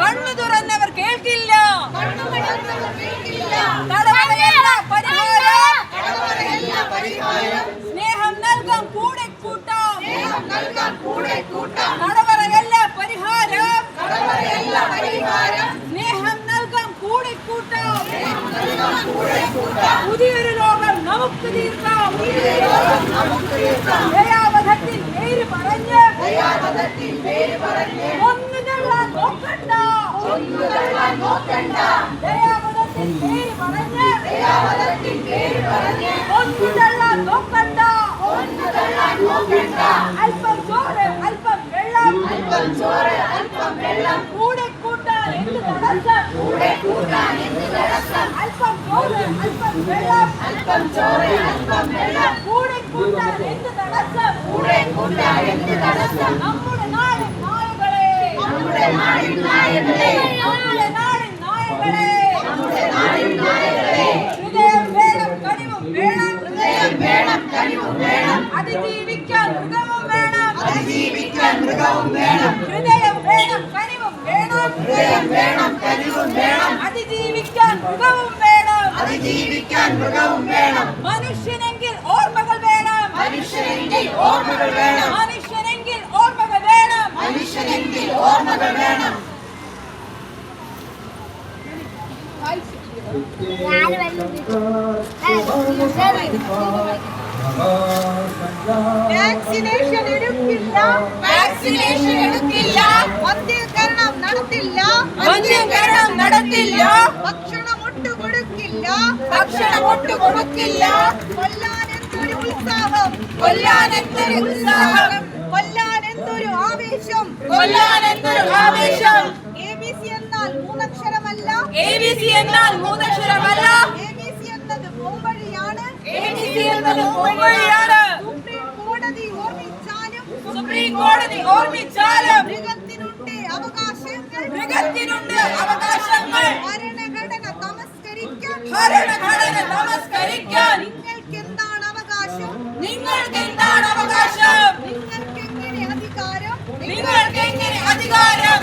കണ്ണു തുറന്നവർ കേൾക്കില്ല. കടവറയല്ല പരിഹാരം. സ്നേഹം നൽകാം കൂടെ കൂട്ടാം. കടവറയല്ല പരിഹാരം. സ്നേഹം നൽകാം കൂടെ കൂട്ടാം. പുതിയൊരു ലോകം നമുക്ക് തീർക്കാം. ദയാവധത്തിൽ പേര് പറഞ്ഞ് ഒന്നു തള്ളാൻ നോക്കണ്ട. ദയാവധത്തിൽ പേര് പറഞ്ഞ് ഒന്നു തള്ളാൻ നോക്കണ്ട. അല്പം ചോറ് അല്പം വെള്ളം. കൂടെ കൂട്ടാൻ എന്ത് തടസ്സം. അല്പം ചോറ് അല്പം വെള്ളം. കൂടെ കൂട്ടാൻ എന്ത് തടസ്സം. നമ്മുടെ നാടിൻ നായകളെ. ഹൃദയം വേണം കനിവും വേണം. അതിജീവിക്കാൻ മൃഗവും വേണം. ഹൃദയം വേണം കനിവും വേണം. അതിജീവിക്കാൻ മൃഗവും വേണം. മനുഷ്യനെങ്കിൽ ഓർമ്മകൾ വേണം. മനുഷ്യനെങ്കിൽ ഓർമ്മകൾ വേണം. വാക്സിനേഷൻ എടുക്കില്ല. വന്ധ്യീകരണം നടത്തില്ല. ഭക്ഷണം ഒട്ടു കൊടുക്കില്ല. കൊല്ലാനെന്തൊരു ഉത്സാഹം. കൊല്ലാനെന്തൊരു ആവേശം. ABC എന്നാൽ മൂന്നക്ഷരമല്ല. ABC എന്നത് പോംവഴിയാണ്. സുപ്രീം കോടതി ഓർമ്മിച്ചാലും മൃഗത്തിനുണ്ട് അവകാശങ്ങൾ. ഭരണഘടന തമസ്കരിക്കാൻ നിങ്ങൾക്കെന്താണ് അവകാശം. നിങ്ങൾക്കെങ്ങനെ അധികാരം.